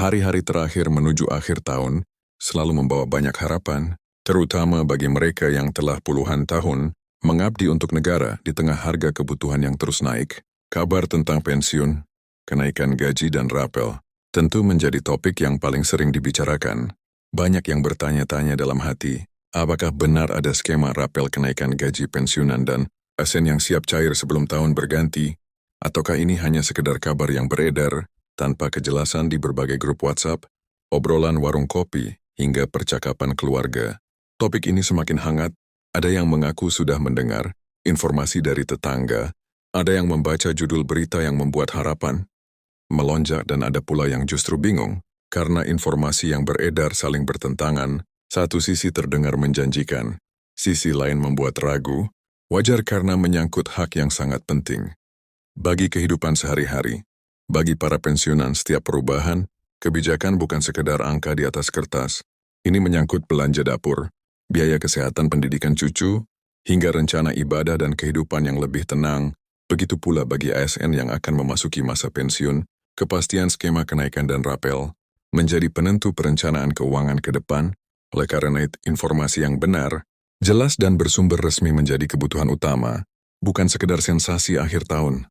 Hari-hari terakhir menuju akhir tahun selalu membawa banyak harapan, terutama bagi mereka yang telah puluhan tahun mengabdi untuk negara di tengah harga kebutuhan yang terus naik. Kabar tentang pensiun, kenaikan gaji dan rapel tentu menjadi topik yang paling sering dibicarakan. Banyak yang bertanya-tanya dalam hati, apakah benar ada skema rapel kenaikan gaji pensiunan dan ASN yang siap cair sebelum tahun berganti, ataukah ini hanya sekedar kabar yang beredar tanpa kejelasan di berbagai grup WhatsApp, obrolan warung kopi, hingga percakapan keluarga. Topik ini semakin hangat, ada yang mengaku sudah mendengar informasi dari tetangga, ada yang membaca judul berita yang membuat harapan melonjak, dan ada pula yang justru bingung karena informasi yang beredar saling bertentangan. Satu sisi terdengar menjanjikan, sisi lain membuat ragu, wajar karena menyangkut hak yang sangat penting. Bagi kehidupan sehari-hari, bagi para pensiunan, setiap perubahan kebijakan bukan sekedar angka di atas kertas. Ini menyangkut belanja dapur, biaya kesehatan pendidikan cucu, hingga rencana ibadah dan kehidupan yang lebih tenang. Begitu pula bagi ASN yang akan memasuki masa pensiun, kepastian skema kenaikan dan rapel menjadi penentu perencanaan keuangan ke depan. Oleh karena itu, informasi yang benar, jelas dan bersumber resmi menjadi kebutuhan utama, bukan sekedar sensasi akhir tahun.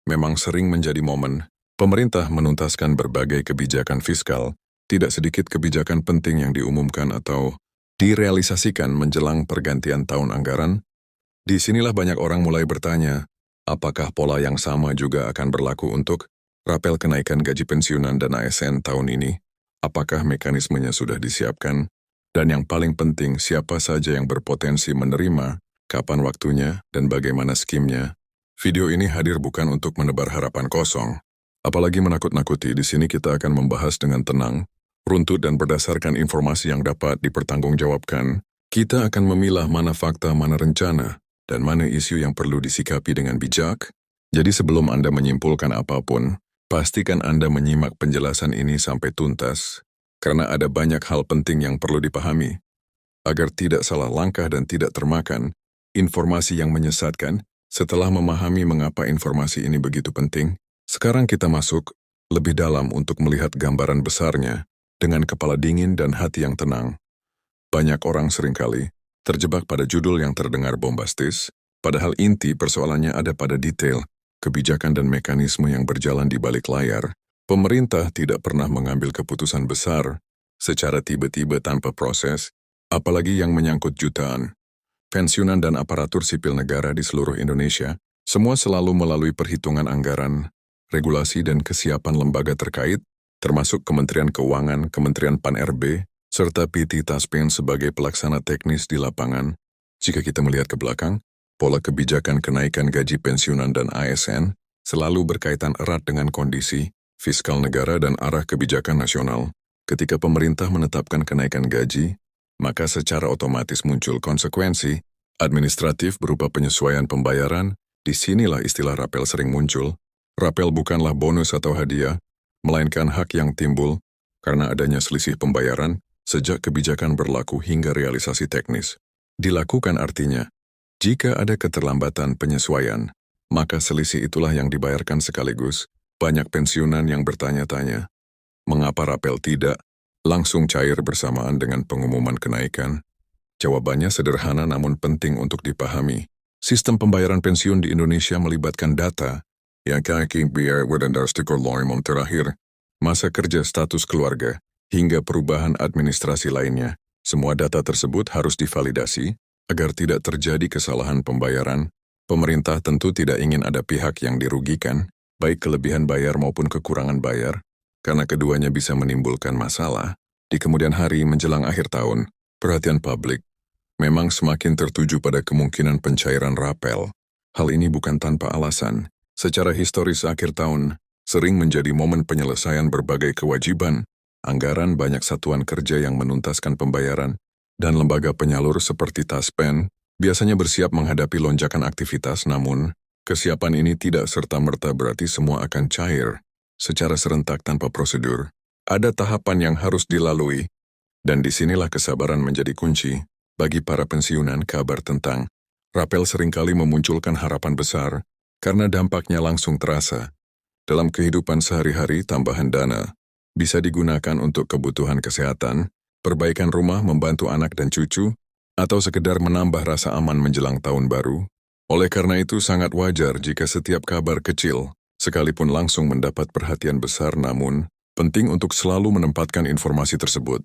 Memang sering menjadi momen pemerintah menuntaskan berbagai kebijakan fiskal, tidak sedikit kebijakan penting yang diumumkan atau direalisasikan menjelang pergantian tahun anggaran. Disinilah banyak orang mulai bertanya, apakah pola yang sama juga akan berlaku untuk rapel kenaikan gaji pensiunan dan ASN tahun ini? Apakah mekanismenya sudah disiapkan? Dan yang paling penting, siapa saja yang berpotensi menerima, kapan waktunya, dan bagaimana skimnya? Video ini hadir bukan untuk menebar harapan kosong, apalagi menakut-nakuti. Di sini kita akan membahas dengan tenang, runtut, dan berdasarkan informasi yang dapat dipertanggungjawabkan. Kita akan memilah mana fakta, mana rencana, dan mana isu yang perlu disikapi dengan bijak. Jadi sebelum Anda menyimpulkan apapun, pastikan Anda menyimak penjelasan ini sampai tuntas, karena ada banyak hal penting yang perlu dipahami, agar tidak salah langkah dan tidak termakan informasi yang menyesatkan. Setelah memahami mengapa informasi ini begitu penting, sekarang kita masuk lebih dalam untuk melihat gambaran besarnya dengan kepala dingin dan hati yang tenang. Banyak orang seringkali terjebak pada judul yang terdengar bombastis, padahal inti persoalannya ada pada detail, kebijakan dan mekanisme yang berjalan di balik layar. Pemerintah tidak pernah mengambil keputusan besar secara tiba-tiba tanpa proses, apalagi yang menyangkut jutaan pensiunan dan aparatur sipil negara di seluruh Indonesia. Semua selalu melalui perhitungan anggaran, regulasi, dan kesiapan lembaga terkait, termasuk Kementerian Keuangan, Kementerian Pan-RB, serta PT Taspen sebagai pelaksana teknis di lapangan. Jika kita melihat ke belakang, pola kebijakan kenaikan gaji pensiunan dan ASN selalu berkaitan erat dengan kondisi fiskal negara dan arah kebijakan nasional. Ketika pemerintah menetapkan kenaikan gaji, maka secara otomatis muncul konsekuensi administratif berupa penyesuaian pembayaran. Disinilah istilah rapel sering muncul. Rapel bukanlah bonus atau hadiah, melainkan hak yang timbul karena adanya selisih pembayaran sejak kebijakan berlaku hingga realisasi teknis dilakukan. Artinya, jika ada keterlambatan penyesuaian, maka selisih itulah yang dibayarkan sekaligus. Banyak pensiunan yang bertanya-tanya, mengapa rapel tidak langsung cair bersamaan dengan pengumuman kenaikan? Jawabannya sederhana namun penting untuk dipahami. Sistem pembayaran pensiun di Indonesia melibatkan data yang kaki biar berdasarkan lima terakhir, masa kerja, status keluarga, hingga perubahan administrasi lainnya. Semua data tersebut harus divalidasi agar tidak terjadi kesalahan pembayaran. Pemerintah tentu tidak ingin ada pihak yang dirugikan, baik kelebihan bayar maupun kekurangan bayar, karena keduanya bisa menimbulkan masalah. Di kemudian hari menjelang akhir tahun, perhatian publik memang semakin tertuju pada kemungkinan pencairan rapel. Hal ini bukan tanpa alasan. Secara historis, akhir tahun sering menjadi momen penyelesaian berbagai kewajiban. Anggaran, banyak satuan kerja yang menuntaskan pembayaran, dan lembaga penyalur seperti Taspen biasanya bersiap menghadapi lonjakan aktivitas. Namun, kesiapan ini tidak serta-merta berarti semua akan cair secara serentak tanpa prosedur. Ada tahapan yang harus dilalui, dan disinilah kesabaran menjadi kunci. Bagi para pensiunan, kabar tentang rapel seringkali memunculkan harapan besar, karena dampaknya langsung terasa dalam kehidupan sehari-hari. Tambahan dana, Bisa digunakan untuk kebutuhan kesehatan, perbaikan rumah membantu anak dan cucu, atau sekedar menambah rasa aman menjelang tahun baru. Oleh karena itu sangat wajar jika setiap kabar kecil, sekalipun langsung mendapat perhatian besar namun, penting untuk selalu menempatkan informasi tersebut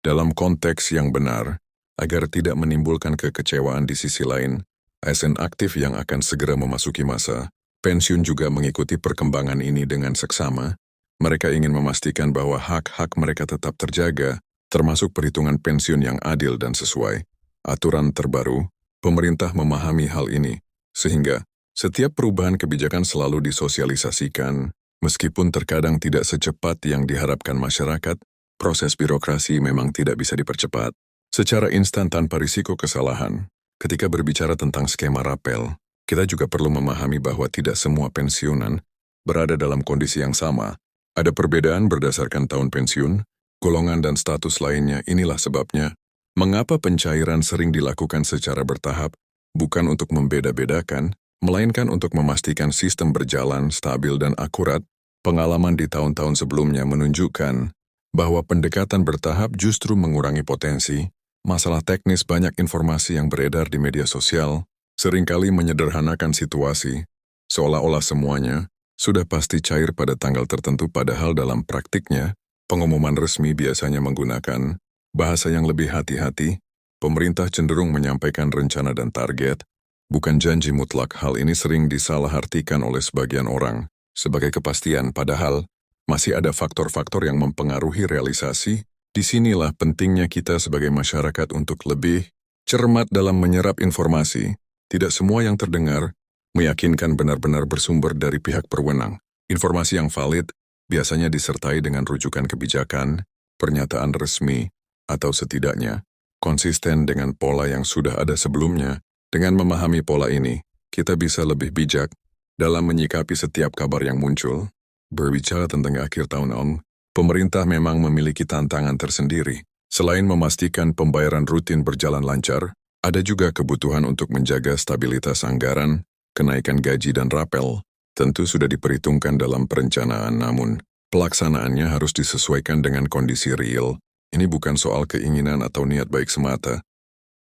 dalam konteks yang benar, agar tidak menimbulkan kekecewaan di sisi lain. ASN aktif yang akan segera memasuki masa pensiun juga mengikuti perkembangan ini dengan seksama. Mereka ingin memastikan bahwa hak-hak mereka tetap terjaga, termasuk perhitungan pensiun yang adil dan sesuai aturan terbaru. Pemerintah memahami hal ini, sehingga setiap perubahan kebijakan selalu disosialisasikan, meskipun terkadang tidak secepat yang diharapkan masyarakat. Proses birokrasi memang tidak bisa dipercepat secara instan tanpa risiko kesalahan. Ketika berbicara tentang skema rapel, kita juga perlu memahami bahwa tidak semua pensiunan berada dalam kondisi yang sama. Ada perbedaan berdasarkan tahun pensiun, golongan dan status lainnya. Inilah sebabnya mengapa pencairan sering dilakukan secara bertahap, bukan untuk membeda-bedakan, melainkan untuk memastikan sistem berjalan stabil dan akurat. Pengalaman di tahun-tahun sebelumnya menunjukkan bahwa pendekatan bertahap justru mengurangi potensi. Masalah teknis banyak informasi yang beredar di media sosial seringkali menyederhanakan situasi, seolah-olah semuanya sudah pasti cair pada tanggal tertentu, padahal dalam praktiknya, pengumuman resmi biasanya menggunakan bahasa yang lebih hati-hati. Pemerintah cenderung menyampaikan rencana dan target, bukan janji mutlak. Hal ini sering disalahartikan oleh sebagian orang sebagai kepastian, padahal masih ada faktor-faktor yang mempengaruhi realisasi. Disinilah pentingnya kita sebagai masyarakat untuk lebih cermat dalam menyerap informasi. Tidak semua yang terdengar meyakinkan benar-benar bersumber dari pihak berwenang. Informasi yang valid biasanya disertai dengan rujukan kebijakan, pernyataan resmi, atau setidaknya konsisten dengan pola yang sudah ada sebelumnya. Dengan memahami pola ini, kita bisa lebih bijak dalam menyikapi setiap kabar yang muncul. Berbicara tentang akhir tahun, pemerintah memang memiliki tantangan tersendiri. Selain memastikan pembayaran rutin berjalan lancar, ada juga kebutuhan untuk menjaga stabilitas anggaran. Kenaikan gaji dan rapel tentu sudah diperhitungkan dalam perencanaan, namun pelaksanaannya harus disesuaikan dengan kondisi real. Ini bukan soal keinginan atau niat baik semata,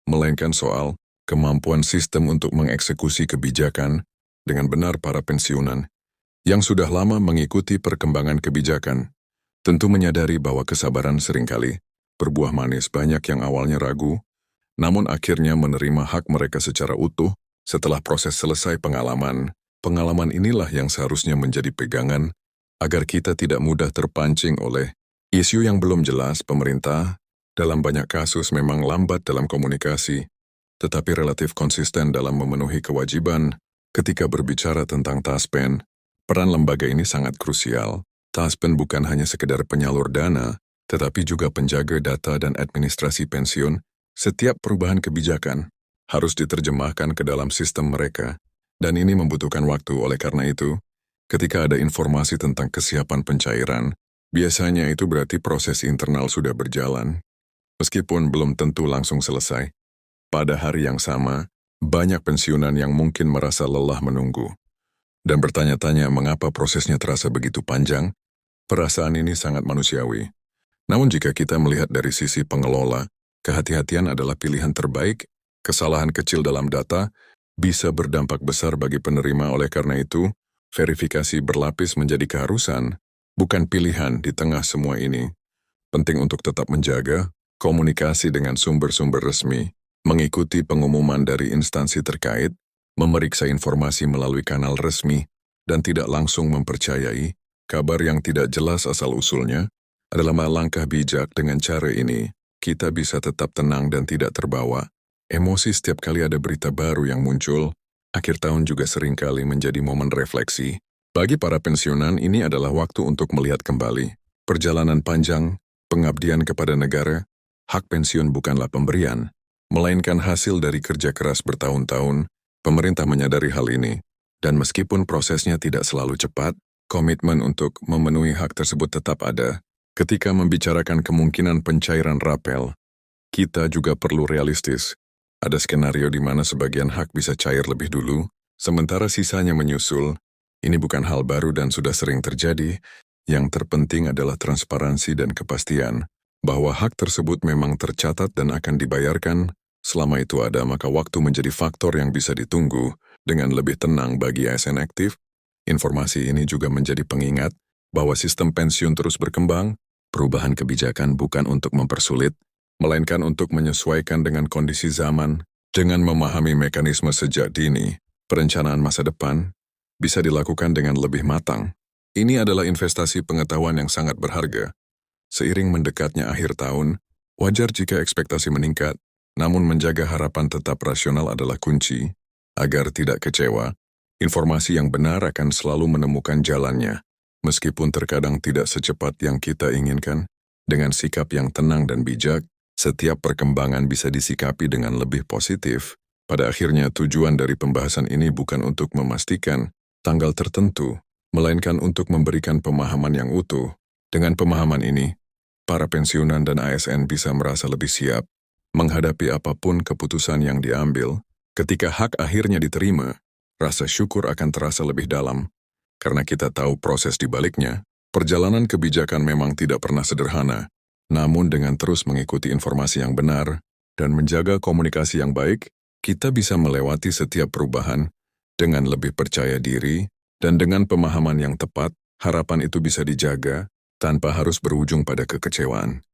melainkan soal kemampuan sistem untuk mengeksekusi kebijakan dengan benar. Para pensiunan yang sudah lama mengikuti perkembangan kebijakan tentu menyadari bahwa kesabaran seringkali berbuah manis. Banyak yang awalnya ragu, namun akhirnya menerima hak mereka secara utuh setelah proses selesai. Pengalaman inilah yang seharusnya menjadi pegangan agar kita tidak mudah terpancing oleh isu yang belum jelas. Pemerintah dalam banyak kasus memang lambat dalam komunikasi, tetapi relatif konsisten dalam memenuhi kewajiban. Ketika berbicara tentang Taspen, peran lembaga ini sangat krusial. Taspen bukan hanya sekedar penyalur dana, tetapi juga penjaga data dan administrasi pensiun. Setiap perubahan kebijakan harus diterjemahkan ke dalam sistem mereka, dan ini membutuhkan waktu. Oleh karena itu, ketika ada informasi tentang kesiapan pencairan, biasanya itu berarti proses internal sudah berjalan, meskipun belum tentu langsung selesai. Pada hari yang sama, banyak pensiunan yang mungkin merasa lelah menunggu dan bertanya-tanya mengapa prosesnya terasa begitu panjang. Perasaan ini sangat manusiawi. Namun jika kita melihat dari sisi pengelola, kehati-hatian adalah pilihan terbaik. Kesalahan kecil dalam data bisa berdampak besar bagi penerima. Oleh karena itu, verifikasi berlapis menjadi keharusan, bukan pilihan. Di tengah semua ini, penting untuk tetap menjaga komunikasi dengan sumber-sumber resmi, mengikuti pengumuman dari instansi terkait, memeriksa informasi melalui kanal resmi, dan tidak langsung mempercayai kabar yang tidak jelas asal-usulnya adalah langkah bijak. Dengan cara ini, kita bisa tetap tenang dan tidak terbawa emosi setiap kali ada berita baru yang muncul. Akhir tahun juga seringkali menjadi momen refleksi. Bagi para pensiunan, ini adalah waktu untuk melihat kembali perjalanan panjang, pengabdian kepada negara. Hak pensiun bukanlah pemberian, melainkan hasil dari kerja keras bertahun-tahun. Pemerintah menyadari hal ini, dan meskipun prosesnya tidak selalu cepat, komitmen untuk memenuhi hak tersebut tetap ada. Ketika membicarakan kemungkinan pencairan rapel, kita juga perlu realistis. Ada skenario di mana sebagian hak bisa cair lebih dulu, sementara sisanya menyusul. Ini bukan hal baru dan sudah sering terjadi. Yang terpenting adalah transparansi dan kepastian bahwa hak tersebut memang tercatat dan akan dibayarkan. Selama itu ada, maka waktu menjadi faktor yang bisa ditunggu dengan lebih tenang bagi ASN aktif. Informasi ini juga menjadi pengingat bahwa sistem pensiun terus berkembang. Perubahan kebijakan bukan untuk mempersulit, melainkan untuk menyesuaikan dengan kondisi zaman. Dengan memahami mekanisme sejak dini, perencanaan masa depan bisa dilakukan dengan lebih matang. Ini adalah investasi pengetahuan yang sangat berharga. Seiring mendekatnya akhir tahun, wajar jika ekspektasi meningkat, namun menjaga harapan tetap rasional adalah kunci. Agar tidak kecewa, informasi yang benar akan selalu menemukan jalannya, meskipun terkadang tidak secepat yang kita inginkan. Dengan sikap yang tenang dan bijak, setiap perkembangan bisa disikapi dengan lebih positif. Pada akhirnya, tujuan dari pembahasan ini bukan untuk memastikan tanggal tertentu, melainkan untuk memberikan pemahaman yang utuh. Dengan pemahaman ini, para pensiunan dan ASN bisa merasa lebih siap menghadapi apapun keputusan yang diambil. Ketika hak akhirnya diterima, rasa syukur akan terasa lebih dalam. Karena kita tahu proses di baliknya, perjalanan kebijakan memang tidak pernah sederhana. Namun dengan terus mengikuti informasi yang benar dan menjaga komunikasi yang baik, kita bisa melewati setiap perubahan dengan lebih percaya diri. Dan dengan pemahaman yang tepat, harapan itu bisa dijaga tanpa harus berujung pada kekecewaan.